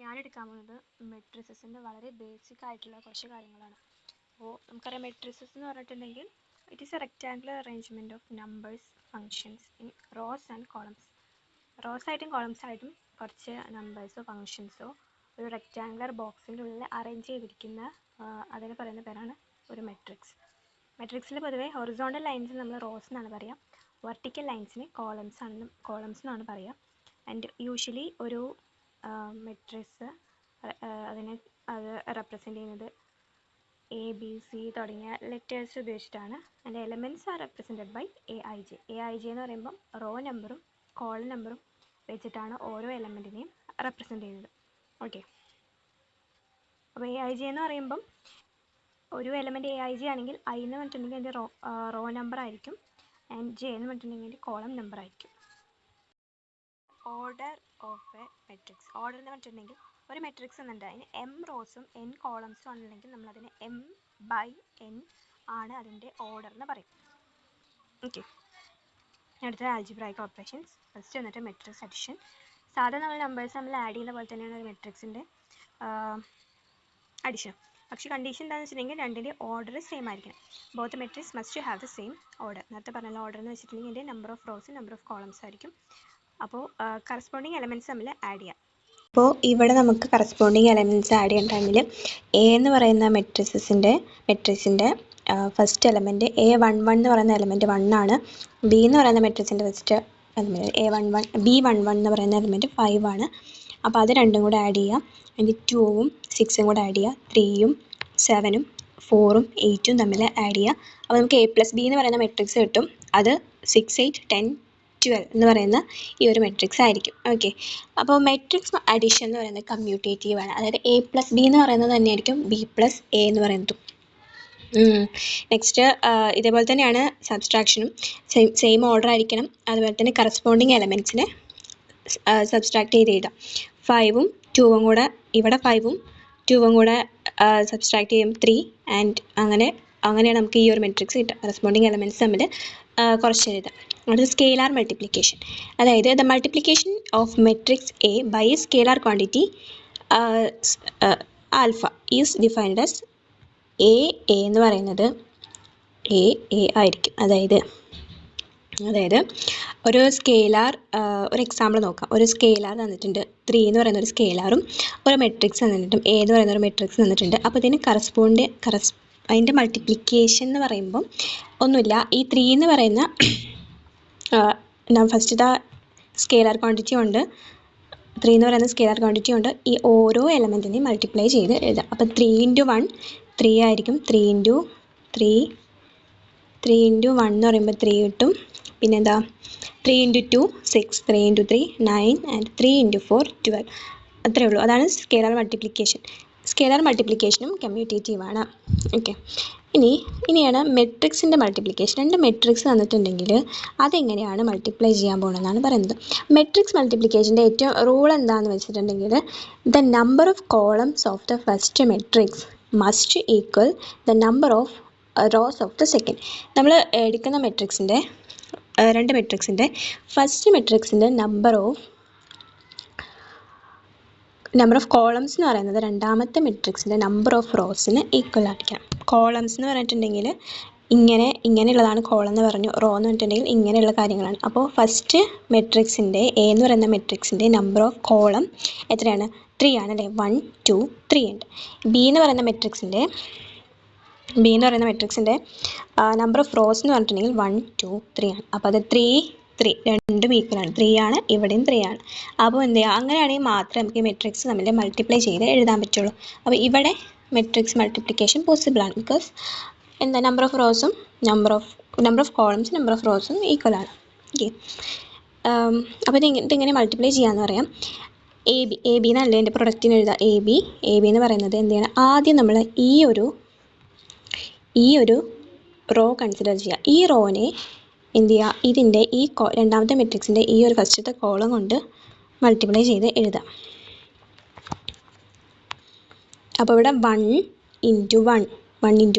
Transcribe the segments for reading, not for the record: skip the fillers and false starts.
ഞാൻ എടുക്കാൻ പോകുന്നത് മെട്രിസസിൻ്റെ വളരെ ബേസിക് ആയിട്ടുള്ള കുറച്ച് കാര്യങ്ങളാണ്. അപ്പോൾ നമുക്കറിയാം മെട്രിസസ് എന്ന് പറഞ്ഞിട്ടുണ്ടെങ്കിൽ it is A rectangular arrangement of numbers functions in rose and columns. Rose ആയിട്ടും കോളംസ് ആയിട്ടും കുറച്ച് നമ്പേഴ്സോ ഫങ്ഷൻസോ ഒരു റെക്റ്റാങ്കുലർ ബോക്സിൻ്റെ ഉള്ളിൽ അറേഞ്ച് ചെയ്തിരിക്കുന്ന അതിന് പറയുന്ന പേരാണ് ഒരു മെട്രിക്സ്. മെട്രിക്സിൽ പൊതുവേ ഹൊറിസോണ്ടൽ ലൈൻസിന് നമ്മൾ റോസ് എന്നാണ് പറയുക, വെർട്ടിക്കൽ ലൈൻസിന് കോളംസ് എന്നാണ് പറയുക. ആൻഡ് യൂഷ്വലി ഒരു മെട്രിക്സ് അത് റെപ്രസെൻ്റ് ചെയ്യുന്നത് ABC തുടങ്ങിയ ലെറ്റേഴ്സ് ഉപയോഗിച്ചിട്ടാണ്. അതിൻ്റെ elements are represented by AIJ. AIJ എന്ന് പറയുമ്പം റോ നമ്പറും കോളം നമ്പറും വെച്ചിട്ടാണ് ഓരോ എലമെൻറ്റിനെയും റെപ്രസെൻ്റ് ചെയ്യുന്നത്. ഓക്കെ, അപ്പോൾ AIJ എന്ന് പറയുമ്പം ഒരു എലമെൻറ്റ് AIJ ആണെങ്കിൽ I എന്ന് പറഞ്ഞിട്ടുണ്ടെങ്കിൽ അതിൻ്റെ റോ നമ്പർ ആയിരിക്കും, ആൻഡ് J എന്ന് പറഞ്ഞിട്ടുണ്ടെങ്കിൽ അതിൻ്റെ കോളം നമ്പർ ആയിരിക്കും. Order of A matrix. Order എന്ന് പറഞ്ഞിട്ടുണ്ടെങ്കിൽ ഒരു മെട്രിക്സ് എന്നുണ്ട്, അതിന് M റോസും N കോളംസും ആണെന്നുണ്ടെങ്കിൽ നമ്മളതിന് M/N ആണ് അതിൻ്റെ ഓർഡർ എന്ന് പറയും. ഓക്കെ, അടുത്തത് ആൽജിബ്രായിക് ഓപ്പറേഷൻസ്. ഫസ്റ്റ് വന്നിട്ട് മെട്രിക്സ് അഡിഷൻ. സാധാരണ നമ്മൾ നമ്പേഴ്സ് നമ്മൾ ആഡ് ചെയ്യുന്ന പോലെ തന്നെയാണ് ഒരു മെട്രിക്സിൻ്റെ അഡിഷൻ. പക്ഷേ കണ്ടീഷൻ എന്താണെന്ന് വെച്ചിട്ടുണ്ടെങ്കിൽ രണ്ടിൻ്റെ ഓർഡർ സെയിം ആയിരിക്കണം. Both matrix must have the same order. നേരത്തെ പറഞ്ഞ ഓർഡർ എന്ന് വെച്ചിട്ടുണ്ടെങ്കിൽ ഇതിൻ്റെ നമ്പർ ഓഫ് റോസും നമ്പർ ഓഫ് കോളംസ് ആയിരിക്കും. അപ്പോൾ കറസ്പോണ്ടിങ് എലമെൻറ്റ്സ് നമ്മൾ ആഡ് ചെയ്യാം. അപ്പോൾ ഇവിടെ നമുക്ക് കറസ്പോണ്ടിങ് എലമെൻറ്റ്സ് ആഡ് ചെയ്യുന്ന ടൈമിൽ A എന്ന് പറയുന്ന മെട്രിക്സിൻ്റെ ഫസ്റ്റ് എലമെൻറ്റ് A11 എന്ന് പറയുന്ന എലമെൻറ്റ് 1 ആണ്. B എന്ന് പറയുന്ന മെട്രിക്സിൻ്റെ ഫസ്റ്റ് എലമെൻറ്റ് B11 എന്ന് പറയുന്ന എലമെൻറ്റ് 5 ആണ്. അപ്പോൾ അത് രണ്ടും കൂടെ ആഡ് ചെയ്യുക. അതിൻ്റെ 2ഉം 6ഉം കൂടെ ആഡ് ചെയ്യുക. 3ഉം 7ഉം 4ഉം 8ഉം തമ്മിൽ ആഡ് ചെയ്യുക. അപ്പോൾ നമുക്ക് A+B എന്ന് പറയുന്ന മെട്രിക്സ് കിട്ടും. അത് 6, 8, 10, 12 എന്ന് പറയുന്ന ഈ ഒരു മെട്രിക്സ് ആയിരിക്കും. ഓക്കെ, അപ്പോൾ മെട്രിക്സ് അഡിഷൻ എന്ന് പറയുന്നത് കമ്മ്യൂട്ടേറ്റീവ് ആണ്. അതായത് A+B എന്ന് പറയുന്നത് തന്നെയായിരിക്കും B+A എന്ന് പറയുന്നതും. നെക്സ്റ്റ് ഇതേപോലെ തന്നെയാണ് സബ്സ്ട്രാക്ഷനും, സെയിം ഓർഡർ ആയിരിക്കണം. അതുപോലെ തന്നെ കറസ്പോണ്ടിങ് എലമെൻറ്റ്സിനെ സബ്സ്ട്രാക്ട് ചെയ്ത് എഴുതാം. 5ഉം 2ഉം കൂടെ ഇവിടെ 5ഉം 2ഉം കൂടെ സബ്സ്ട്രാക്ട് ചെയ്യുമ്പോൾ 3 ആൻഡ് അങ്ങനെയാണ് നമുക്ക് ഈ ഒരു മെട്രിക്സ് കിട്ടുക. കറസ്പോണ്ടിങ് എലമെൻറ്റ്സ് തമ്മിൽ കുറച്ച് എഴുതാം. അടുത്ത സ്കെയിലാർ മൾട്ടിപ്ലിക്കേഷൻ. അതായത് the multiplication of matrix A by a scalar quantity alpha is defined as A എന്ന് പറയുന്നത് A ആയിരിക്കും. അതായത് ഒരു സ്കെയിലാർ, ഒരു എക്സാമ്പിൾ നോക്കാം. ഒരു സ്കെയിലാർ തന്നിട്ടുണ്ട്, 3 എന്ന് പറയുന്ന ഒരു സ്കെയിലാറും ഒരു മെട്രിക്സ് തന്നിട്ടും A എന്ന് പറയുന്ന ഒരു മെട്രിക്സ് തന്നിട്ടുണ്ട്. അപ്പോൾ ഇതിന് അതിൻ്റെ മൾട്ടിപ്ലിക്കേഷൻ എന്ന് പറയുമ്പം ഒന്നുമില്ല, ഈ 3 എന്ന് പറയുന്ന ഫസ്റ്റ് സ്കെയിലാർ ക്വാണ്ടിറ്റി ഉണ്ട്, 3 എന്ന് പറയുന്ന സ്കെയിലാർ ക്വാണ്ടിറ്റി ഉണ്ട്. ഈ ഓരോ എലമെൻറ്റിനെയും മൾട്ടിപ്ലൈ ചെയ്ത് എഴുതാം. അപ്പോൾ 3 × 1 3 ആയിരിക്കും. 3 × 1 എന്ന് പറയുമ്പോൾ 3 കിട്ടും. പിന്നെന്താ 3 × 2 6, 3 × 3 9 ആൻഡ് 3 × 4 12. അത്രയേ ഉള്ളൂ. അതാണ് സ്കെയിലാർ മൾട്ടിപ്ലിക്കേഷൻ. സ്കെയിലാർ മൾട്ടിപ്ലിക്കേഷനും കമ്മ്യൂട്ടേറ്റീവ് ആണ്. ഓക്കെ, ഇനിയാണ് മെട്രിക്സിൻ്റെ മൾട്ടിപ്ലിക്കേഷൻ. രണ്ട് മെട്രിക്സ് തന്നിട്ടുണ്ടെങ്കിൽ അതെങ്ങനെയാണ് മൾട്ടിപ്ലൈ ചെയ്യാൻ പോകുന്നതെന്നാണ് പറയുന്നത്. മെട്രിക്സ് മൾട്ടിപ്ലിക്കേഷൻ്റെ ഏറ്റവും റൂൾ എന്താണെന്ന് വെച്ചിട്ടുണ്ടെങ്കിൽ the number of columns of the first matrix must equal the number of rose of the second. നമ്മൾ എടുക്കുന്ന രണ്ട് മെട്രിക്സിൻ്റെ ഫസ്റ്റ് മെട്രിക്സിൻ്റെ നമ്പർ ഓഫ് കോളംസ് എന്ന് പറയുന്നത് രണ്ടാമത്തെ മെട്രിക്സിൻ്റെ നമ്പർ ഓഫ് റോസിന് ഈക്വൽ ആയിരിക്കണം. കോളംസ് എന്ന് പറഞ്ഞിട്ടുണ്ടെങ്കിൽ ഇങ്ങനെയുള്ളതാണ് കോളം എന്ന് പറഞ്ഞു, റോ എന്ന് പറഞ്ഞിട്ടുണ്ടെങ്കിൽ ഇങ്ങനെയുള്ള കാര്യങ്ങളാണ്. അപ്പോൾ ഫസ്റ്റ് മെട്രിക്സിൻ്റെ A എന്ന് പറയുന്ന മെട്രിക്സിൻ്റെ നമ്പർ ഓഫ് കോളം എത്രയാണ്? 3 ആണ് അല്ലേ? 1 2 3 ഉണ്ട്. B എന്ന് പറയുന്ന മെട്രിക്സിൻ്റെ നമ്പർ ഓഫ് റോസ് എന്ന് പറഞ്ഞിട്ടുണ്ടെങ്കിൽ 1 2 3 ആണ്. അപ്പോൾ അത് 3 രണ്ടും ഈക്വലാണ്. 3 ആണ്, ഇവിടെയും 3 ആണ്. അപ്പോൾ എന്ത് ചെയ്യുക, അങ്ങനെയാണെങ്കിൽ മാത്രമേ നമുക്ക് ഈ മെട്രിക്സ് തമ്മിൽ മൾട്ടിപ്ലൈ ചെയ്ത് എഴുതാൻ പറ്റുള്ളൂ. അപ്പോൾ ഇവിടെ മെട്രിക്സ് മൾട്ടിപ്ലിക്കേഷൻ പോസിബിൾ ആണ്. ബിക്കോസ് നമ്പർ ഓഫ് റോസും number of columns number of റോസും ഈക്വൽ ആണ്. ഓക്കെ, അപ്പോൾ ഇതിങ്ങനെ മൾട്ടിപ്ലൈ ചെയ്യാമെന്ന് പറയാം. എ ബി എന്നല്ലേ എൻ്റെ പ്രൊഡക്റ്റിന് എഴുതാം. എ ബി എന്ന് പറയുന്നത് എന്ത് ചെയ്യണം, ആദ്യം നമ്മൾ ഈ ഒരു റോ കൺസിഡർ ചെയ്യുക. ഈ റോനെ എന്ത് ചെയ്യുക, ഇതിൻ്റെ ഈ രണ്ടാമത്തെ മെട്രിക്സിൻ്റെ ഈ ഒരു ഫസ്റ്റത്തെ കോളം കൊണ്ട് മൾട്ടിപ്ലൈ ചെയ്ത് എഴുതാം. അപ്പോൾ ഇവിടെ 1 × 1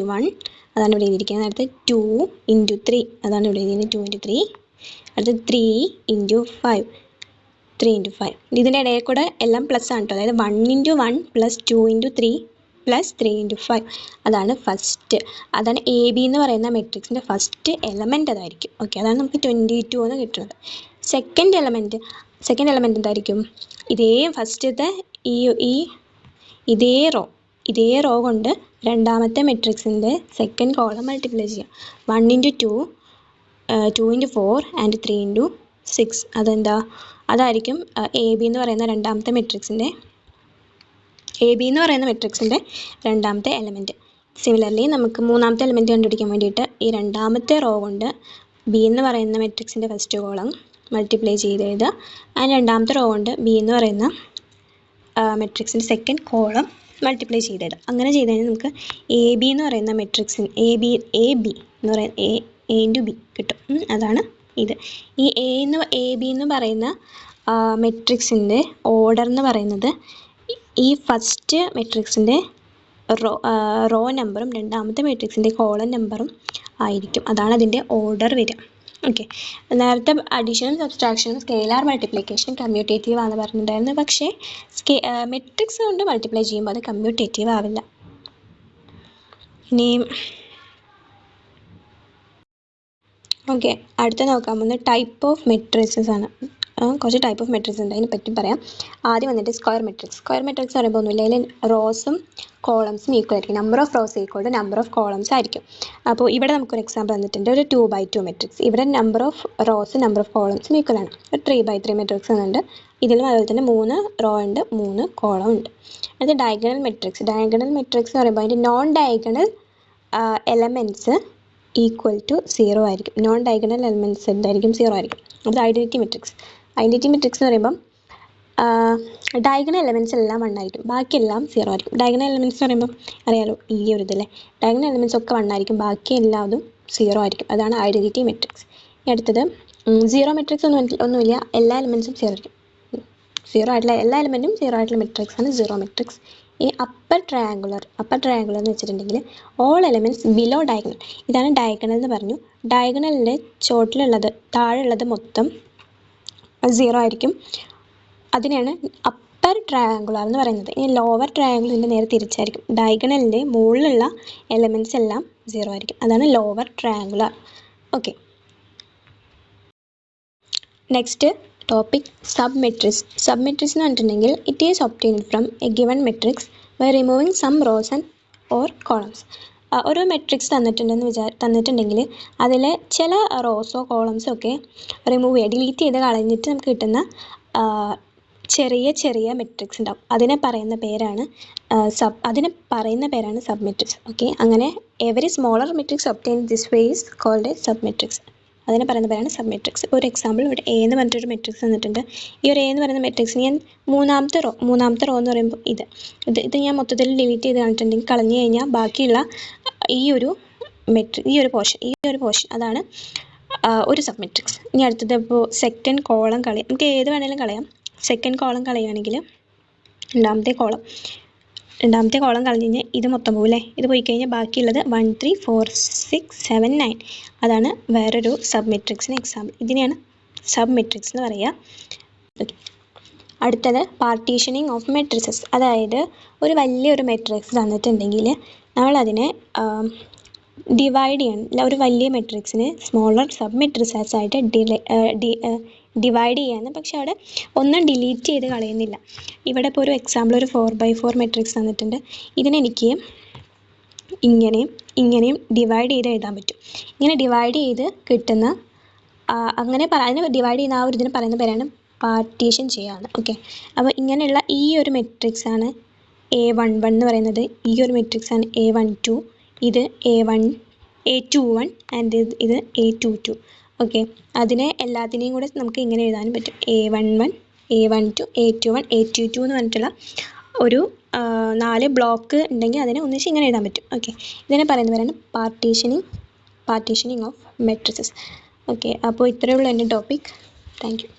അതാണ് ഇവിടെ എഴുതിയിരിക്കുന്നത്. അടുത്ത് 2 × 3 അതാണ് ഇവിടെ എഴുതിയിരിക്കുന്നത്. 2 × 3. അടുത്ത് 3 × 5 3 into 5. ഇതിൻ്റെ ഇടയിൽ കൂടെ എല്ലാം പ്ലസ് ആണ് കേട്ടോ. അതായത് 1 into 1 plus 2 into 3 plus 3 into 5. അതാണ് ഫസ്റ്റ്. അതാണ് എ ബി എന്ന് പറയുന്ന മെട്രിക്സിൻ്റെ ഫസ്റ്റ് എലമെൻറ്റ് അതായിരിക്കും. ഓക്കെ, അതാണ് നമുക്ക് 22 എന്ന് കിട്ടുന്നത്. സെക്കൻഡ് എലമെൻറ്റ് എന്തായിരിക്കും? ഇതേ ഫസ്റ്റത്തെ ഇതേ റോ കൊണ്ട് രണ്ടാമത്തെ മെട്രിക്സിൻ്റെ സെക്കൻഡ് കോളം മൾട്ടിപ്ലൈ ചെയ്യാം. 1 into 2, 2 into 4 and 3 into 6. അതായിരിക്കും എ ബി എന്ന് പറയുന്ന രണ്ടാമത്തെ മെട്രിക്സിൻ്റെ രണ്ടാമത്തെ എലമെൻറ്റ്. സിമിലർലി നമുക്ക് മൂന്നാമത്തെ എലമെൻറ്റ് കണ്ടുപിടിക്കാൻ വേണ്ടിയിട്ട് ഈ രണ്ടാമത്തെ റോ കൊണ്ട് ബി എന്ന് പറയുന്ന മെട്രിക്സിൻ്റെ ഫസ്റ്റ് കോളം മൾട്ടിപ്ലൈ ചെയ്ത് എഴുതുക. ആൻഡ് രണ്ടാമത്തെ റോ കൊണ്ട് ബി എന്ന് പറയുന്ന മെട്രിക്സിൻ്റെ സെക്കൻഡ് കോളം മൾട്ടിപ്ലൈ ചെയ്ത് എഴുതുക. അങ്ങനെ ചെയ്ത് കഴിഞ്ഞാൽ നമുക്ക് എ ബി എന്ന് പറയുന്ന മെട്രിക്സിന് എ ബി എന്ന് പറയുന്ന എ ഇൻറ്റു ബി കിട്ടും. അതാണ് ഇത്. ഈ എ ബി എന്ന് പറയുന്ന മെട്രിക്സിൻ്റെ ഓർഡർ എന്ന് പറയുന്നത് ഈ ഫസ്റ്റ് മെട്രിക്സിൻ്റെ റോ നമ്പറും രണ്ടാമത്തെ മെട്രിക്സിൻ്റെ കോളം നമ്പറും ആയിരിക്കും. അതാണ് അതിൻ്റെ ഓർഡർ വരിക. ഓക്കെ, നേരത്തെ അഡീഷനും സബ്സ്ട്രാക്ഷനും സ്കെയിലാർ മൾട്ടിപ്ലിക്കേഷൻ കമ്മ്യൂട്ടേറ്റീവ് ആണെന്ന് പറഞ്ഞിട്ടുണ്ടായിരുന്നു. പക്ഷേ മെട്രിക്സ് കൊണ്ട് മൾട്ടിപ്ലൈ ചെയ്യുമ്പോൾ അത് കമ്മ്യൂട്ടേറ്റീവ് ആവില്ല. ഇനി ഓക്കെ, അടുത്ത നോക്കാൻ പോകുന്നത് ടൈപ്പ് ഓഫ് മെട്രിക്സസ് ആണ്. കുറച്ച് ടൈപ്പ് ഓഫ് മെട്രിക്സ് ഉണ്ട്, അതിനെ പറ്റി പറയാം. ആദ്യം വന്നിട്ട് സ്ക്വയർ മെട്രിക്സ് പറയുമ്പോൾ ഒന്നുമില്ല, അതിൽ റോസും കോളംസും ഈക്വൽ ആയിരിക്കും. Number of rows equal to number of columns ആയിരിക്കും. അപ്പോൾ ഇവിടെ നമുക്കൊരു എക്സാമ്പിൾ തന്നിട്ടുണ്ട്, ഒരു 2x2 മെട്രിക്സ്. ഇവിടെ number of rows number of കോളംസും ഈക്വൽ ആണ്. ഒരു 3x3 മെട്രിക്സ് എന്നുണ്ട്. ഇതിലും അതുപോലെ തന്നെ 3 റോ ഉണ്ട്, 3 കോളം ഉണ്ട്. അത് ഡയഗണൽ മെട്രിക്സ് എന്ന് പറയുമ്പോൾ അതിൻ്റെ non diagonal elements equal to 0 ആയിരിക്കും. നോൺ ഡയഗണൽ എലമെൻറ്റ്സ് എന്തായിരിക്കും? 0 ആയിരിക്കും. അത് ഐഡൻറ്റിറ്റി മെട്രിക്സ് എന്ന് പറയുമ്പം ഡയഗണൽ എലമെൻറ്റ്സ് എല്ലാം 1 ആയിരിക്കും, ബാക്കിയെല്ലാം 0 ആയിരിക്കും. ഡയഗണൽ എലമെൻറ്റ്സ് എന്ന് പറയുമ്പം അറിയാലോ, ഈ ഒരു ഇതല്ലേ, ഡയഗണൽ എലമെൻറ്റ്സ് ഒക്കെ 1 ആയിരിക്കും, ബാക്കി എല്ലാതും 0 ആയിരിക്കും. അതാണ് ഐഡൻറ്റിറ്റി മെട്രിക്സ്. അടുത്തത് സീറോ മെട്രിക്സ് ഒന്നുമില്ല, എല്ലാ എലമെൻറ്റ്സും 0 ആയിരിക്കും. 0 ആയിട്ടുള്ള എല്ലാ എലമെൻറ്റും 0 ആയിട്ടുള്ള മെട്രിക്സ് ആണ് സീറോ മെട്രിക്സ്. ഇനി അപ്പർ ട്രയാങ്കുലർ എന്ന് വെച്ചിട്ടുണ്ടെങ്കിൽ ഓൾ എലമെൻറ്റ്സ് ബിലോ ഡയഗണൽ. ഇതാണ് ഡയഗണൽ എന്ന് പറഞ്ഞു. ഡയഗണലിൻ്റെ താഴെയുള്ളത് മൊത്തം 0 ആയിരിക്കും. അതിനെയാണ് അപ്പർ ട്രയാങ്കുലർ എന്ന് പറയുന്നത്. ഇനി ലോവർ ട്രയാങ്കുലറിൻ്റെ നേരെ തിരിച്ചായിരിക്കും. ഡയഗണലിൻ്റെ മുകളിലുള്ള എലമെൻറ്റ്സ് എല്ലാം 0 ആയിരിക്കും. അതാണ് lower triangular. Okay, next topic submatrix എന്ന് പറഞ്ഞിട്ടുണ്ടെങ്കിൽ it is obtained from a given matrix by removing some rows and or columns. ഒരു മെട്രിക്സ് തന്നിട്ടുണ്ടെങ്കിൽ അതിൽ ചില റോസോ കോളംസോ ഒക്കെ ഡിലീറ്റ് ചെയ്ത് കളഞ്ഞിട്ട് നമുക്ക് കിട്ടുന്ന ചെറിയ മെട്രിക്സ് ഉണ്ടാവും. അതിനെ പറയുന്ന പേരാണ് സബ് മെട്രിക്സ്. ഓക്കെ, അങ്ങനെ every smaller matrix obtain this way is called a sub matrix. അതിനെ പറയുന്ന പേരാണ് സബ് മെട്രിക്സ്. ഒരു എക്സാമ്പിൾ ഇവിടെ എ എന്ന് പറഞ്ഞിട്ടൊരു മെട്രിക്സ് തന്നിട്ടുണ്ട്. ഈ ഒരു എ എന്ന് പറയുന്ന മെട്രിക്സിന് ഞാൻ മൂന്നാമത്തെ റോ എന്ന് പറയുമ്പോൾ ഇത് ഞാൻ മൊത്തത്തിൽ ഡിലീറ്റ് ചെയ്ത് കാണിച്ചിട്ടുണ്ടെങ്കിൽ കളഞ്ഞു കഴിഞ്ഞാൽ ബാക്കിയുള്ള ഈ ഒരു പോർഷൻ അതാണ് ഒരു സബ് മെട്രിക്സ്. ഇനി അടുത്തത് ഇപ്പോൾ സെക്കൻഡ് കോളം നമുക്ക് ഏത് വേണമെങ്കിലും കളയാം. സെക്കൻഡ് കോളം കളയുകയാണെങ്കിൽ രണ്ടാമത്തെ കോളം കളഞ്ഞ് കഴിഞ്ഞാൽ ഇത് മൊത്തം പോകും അല്ലേ. ഇത് പോയി കഴിഞ്ഞാൽ ബാക്കിയുള്ളത് 1 3 4 6 7 9. അതാണ് വേറൊരു സബ് മെട്രിക്സിന് എക്സാമ്പിൾ. ഇതിനെയാണ് സബ് മെട്രിക്സ് എന്ന് പറയുക. ഓക്കെ, അടുത്തത് പാർട്ടീഷനിങ് ഓഫ് മെട്രിക്സസ്. അതായത് ഒരു വലിയൊരു മെട്രിക്സ് തന്നിട്ടുണ്ടെങ്കിൽ നമ്മളതിനെ ഡിവൈഡ് ചെയ്യണം. ഒരു വലിയ മെട്രിക്സിനെ സ്മോളർ സബ് മെട്രിക്സസ് ആയിട്ട് ഡിവൈഡ് ചെയ്യാന്ന്. പക്ഷെ അവിടെ ഒന്നും ഡിലീറ്റ് ചെയ്ത് കളയുന്നില്ല. ഇവിടെ ഇപ്പോൾ ഒരു എക്സാമ്പിൾ ഒരു 4x4 മെട്രിക്സ് തന്നിട്ടുണ്ട്. ഇതിനെനിക്ക് ഇങ്ങനെയും ഡിവൈഡ് ചെയ്ത് എഴുതാൻ പറ്റും. ഇങ്ങനെ ഡിവൈഡ് ചെയ്ത് കിട്ടുന്ന അതിനെ ഡിവൈഡ് ചെയ്യുന്ന ഒരു ഇതിന് പറയുന്ന പേരാണ് പാർട്ടീഷൻ ചെയ്യാന്ന്. ഓക്കെ, അപ്പോൾ ഇങ്ങനെയുള്ള ഈ ഒരു മെട്രിക്സ് ആണ് A11 എന്ന് പറയുന്നത്. ഈ ഒരു മെട്രിക്സ് ആണ് A12. ഇത് A21 ആൻഡ് ഇത് A22. ഓക്കെ, അതിനെ എല്ലാത്തിനെയും കൂടെ നമുക്ക് ഇങ്ങനെ എഴുതാനും പറ്റും. A11 A12 A21 A22 എന്ന് പറഞ്ഞിട്ടുള്ള ഒരു 4 ബ്ലോക്ക് ഉണ്ടെങ്കിൽ അതിനെ ഒന്നിച്ച് ഇങ്ങനെ എഴുതാൻ പറ്റും. ഓക്കെ, ഇതിനെ പറയുന്ന പേരാണ് പാർട്ടീഷനിങ് ഓഫ് മെട്രിക്സസ്. ഓക്കെ, അപ്പോൾ ഇത്രയേ ഉള്ളൂ എൻ്റെ ടോപ്പിക്. Thank you.